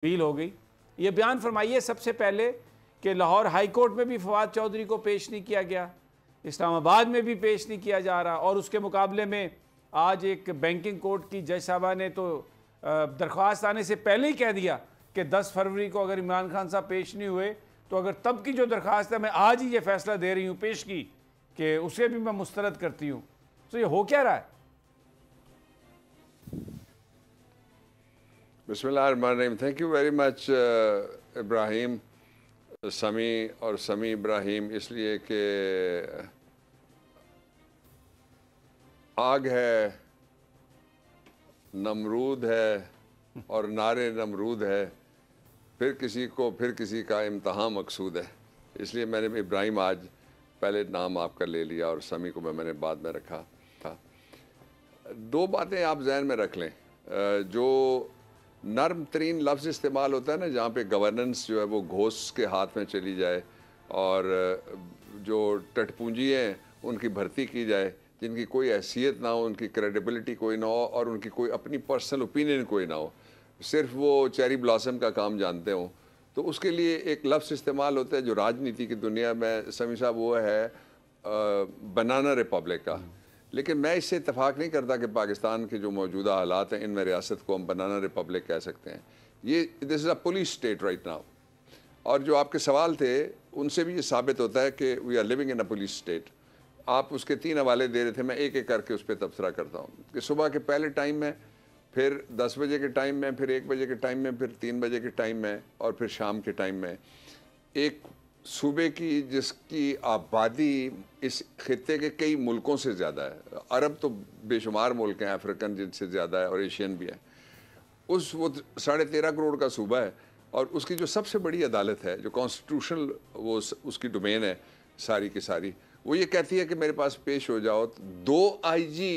तब्दील हो गई। ये बयान फरमाइए सबसे पहले कि लाहौर हाई कोर्ट में भी फवाद चौधरी को पेश नहीं किया गया, इस्लामाबाद में भी पेश नहीं किया जा रहा, और उसके मुकाबले में आज एक बैंकिंग कोर्ट की जज साहबा ने तो दरख्वास्त आने से पहले ही कह दिया कि 10 फरवरी को अगर इमरान खान साहब पेश नहीं हुए तो अगर तब की जो दरख्वास्त है मैं आज ही ये फैसला दे रही हूँ पेश की कि उसे भी मैं मुस्तरद करती हूँ। तो ये हो क्या रहा है? बिस्मिल्लाहिर्रहमानिर्रहीम। Thank you very much Ibrahim, समी और समी इब्राहिम, इसलिए कि आग है, नमरूद है और नारे नमरूद है, फिर किसी का इम्तहान मकसूद है। इसलिए मैंने इब्राहिम आज पहले नाम आपका ले लिया और समी को मैंने बाद में रखा था। दो बातें आप जहन में रख लें। जो नर्म तरीन लफ्ज़ इस्तेमाल होता है ना, जहाँ पे गवर्नेंस जो है वो घोष के हाथ में चली जाए और जो टटपूंजी हैं उनकी भर्ती की जाए, जिनकी कोई हैसियत ना हो, उनकी क्रेडिबिलिटी कोई ना हो और उनकी कोई अपनी पर्सनल ओपिनियन कोई ना हो, सिर्फ वो चेरी ब्लॉसम का काम जानते हों, तो उसके लिए एक लफ्ज़ इस्तेमाल होता है जो राजनीति की दुनिया में समी साहब वो है बनाना रिपब्लिक का। लेकिन मैं इससे इत्तेफाक नहीं करता कि पाकिस्तान के जो मौजूदा हालात हैं इनमें रियासत को हम बनाना रिपब्लिक कह सकते हैं। ये this is a police state right now. और जो आपके सवाल थे उनसे भी ये साबित होता है कि we are living in a police state. आप उसके 3 हवाले दे रहे थे, मैं एक एक करके उस पर तबसरा करता हूँ कि सुबह के पहले टाइम में, फिर 10 बजे के टाइम में, फिर 1 बजे के टाइम में, फिर 3 बजे के टाइम में और फिर शाम के टाइम में एक सूबे की जिसकी आबादी इस खित्ते के कई मुल्कों से ज़्यादा है, अरब तो बेशुमार मुल्क हैं, अफ्रीकन जिनसे ज़्यादा है और एशियन भी है, उस वो 13.5 करोड़ का सूबा है और उसकी जो सबसे बड़ी अदालत है, जो कॉन्स्टिट्यूशनल वो उसकी डोमेन है सारी की सारी, वो ये कहती है कि मेरे पास पेश हो जाओ। तो 2 IG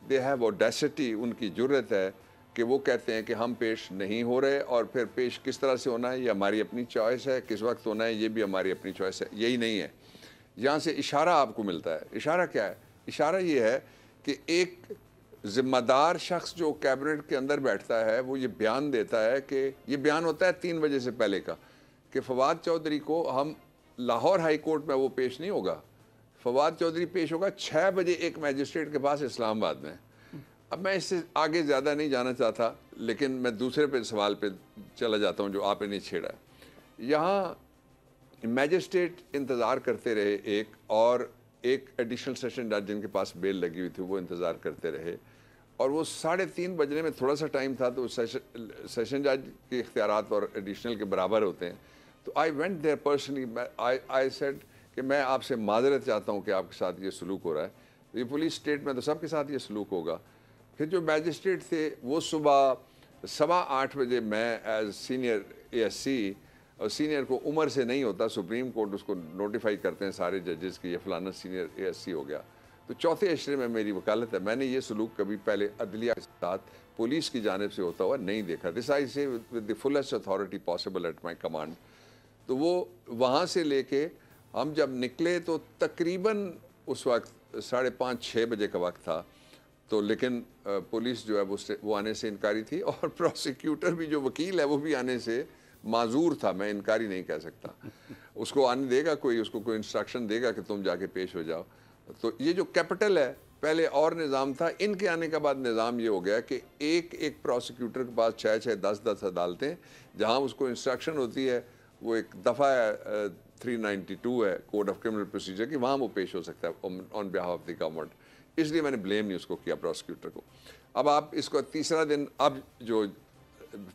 दे हैव ऑडेसिटी, उनकी जुर्रत है कि वो कहते हैं कि हम पेश नहीं हो रहे, और फिर पेश किस तरह से होना है ये हमारी अपनी चॉइस है, किस वक्त होना है ये भी हमारी अपनी चॉइस है। यही नहीं है, यहाँ से इशारा आपको मिलता है। इशारा क्या है? इशारा ये है कि एक ज़िम्मेदार शख्स जो कैबिनेट के अंदर बैठता है वो ये बयान देता है कि ये बयान होता है 3 बजे से पहले का कि फवाद चौधरी को हम लाहौर हाई कोर्ट में वो पेश नहीं होगा, फवाद चौधरी पेश होगा 6 बजे एक मैजिस्ट्रेट के पास इस्लामाबाद में। अब मैं इससे आगे ज़्यादा नहीं जाना चाहता, लेकिन मैं दूसरे पे सवाल पे चला जाता हूँ जो आपने नहीं छेड़ा है। यहाँ मैजिस्ट्रेट इंतज़ार करते रहे और एक एडिशनल सेशन जज जिनके पास बेल लगी हुई थी वो इंतज़ार करते रहे, और वो 3:30 बजने में थोड़ा सा टाइम था, तो सेशन जज के इख्तियारात और एडिशनल के बराबर होते हैं। तो I went there personally, I said कि मैं आपसे माजरत चाहता हूँ कि आपके साथ ये सलूक हो रहा है। ये पुलिस स्टेट में तो सबके साथ ये सलूक होगा। फिर जो मैजिस्ट्रेट थे वो सुबह 8:15 बजे, मैं एज सीनियर ASC, और सीनियर को उम्र से नहीं होता, सुप्रीम कोर्ट उसको नोटिफाई करते हैं सारे जजेस की ये फलाना सीनियर ASC हो गया, तो चौथे अशरे में मेरी वकालत है। मैंने ये सलूक कभी पहले अदलिया के साथ पुलिस की जानिब से होता हुआ नहीं देखा। दिस आई से with the fullest authority possible at my command. तो वो वहाँ से लेके हम जब निकले तो तकरीबन उस वक्त 5:30-6 बजे का वक्त था, तो लेकिन पुलिस जो है वो आने से इनकारी थी, और प्रोसिक्यूटर भी जो वकील है वो भी आने से माजूर था। मैं इनकारी नहीं कह सकता, उसको आने देगा कोई, उसको कोई इंस्ट्रक्शन देगा कि तुम जाके पेश हो जाओ। तो ये जो कैपिटल है, पहले और निज़ाम था, इनके आने के बाद निज़ाम ये हो गया कि एक प्रोसिक्यूटर के पास 6-6, 10-10 अदालतें, जहाँ उसको इंस्ट्रक्शन होती है, वो एक दफ़ा 392 है कोड ऑफ क्रिमिनल प्रोसीजर की, वहाँ वो पेश हो सकता है on behalf of the government. इसलिए मैंने ब्लेम नहीं उसको किया प्रोसिक्यूटर को। अब आप इसको तीसरा दिन, अब जो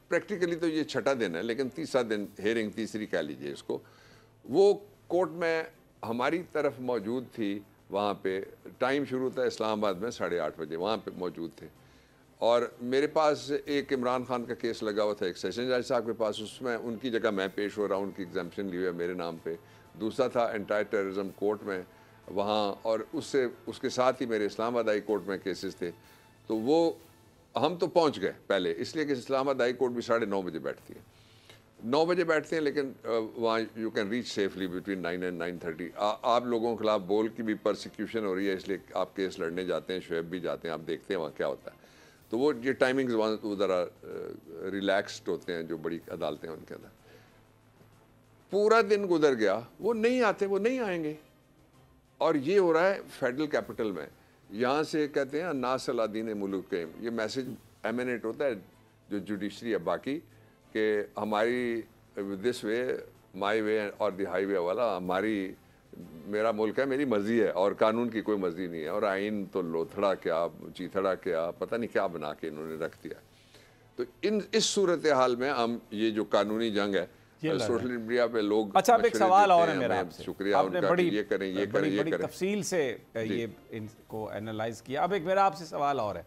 प्रैक्टिकली तो ये छठा दिन है, लेकिन तीसरा दिन हेयरिंग तीसरी कह लीजिए इसको, वो कोर्ट में हमारी तरफ मौजूद थी। वहाँ पे टाइम शुरू था इस्लामाबाद में 8:30 बजे, वहाँ पे मौजूद थे, और मेरे पास एक इमरान खान का केस लगा हुआ था एक सेशन जज साहब के पास, उसमें उनकी जगह मैं पेश हो रहा हूँ, उनकी एग्जाम्पशन ली हुई है मेरे नाम पे। दूसरा था एंटायर टेररिज्म कोर्ट में वहाँ, और उसके साथ ही मेरे इस्लामाबाद हाई कोर्ट में केसेस थे। तो वो हम तो पहुँच गए पहले, इसलिए कि इस्लामाबाद हाई कोर्ट भी 9:30 बजे बैठती है, 9 बजे बैठते हैं, लेकिन वहाँ you can reach safely between 9 and 9:30। आप लोगों के खिलाफ बोल की भी प्रोसिक्यूशन हो रही है, इसलिए आप केस लड़ने जाते हैं, शुएब भी जाते हैं, आप देखते हैं वहाँ क्या होता है। तो वो ये टाइमिंग्स वो ज़रा रिलैक्स्ड होते हैं, जो बड़ी अदालतें हैं उनके अंदर। पूरा दिन गुजर गया, वो नहीं आते, वो नहीं आएंगे। और ये हो रहा है फेडरल कैपिटल में। यहाँ से कहते हैं नास अला दीन मुल्क के, ये मैसेज एमिनेट होता है जो जुडिशरी है बाकी, कि हमारी दिस वे माई वे और द हाईवे वाला, हमारी मेरा मुल्क है, मेरी मर्जी है, और कानून की कोई मर्जी नहीं है, और आइन तो लोथड़ा क्या चीथड़ा क्या पता नहीं क्या बना के इन्होंने रख दिया। तो इस सूरत हाल में हम ये जो कानूनी जंग है सोशल मीडिया पे लोग, अच्छा अब एक सवाल और है मेरा आपसे, शुक्रिया आपने उनका बड़ी कि ये करें ये करें ये बड़ी करें। तफसील से ये इनको एनालाइज किया। अब एक मेरा आपसे सवाल और है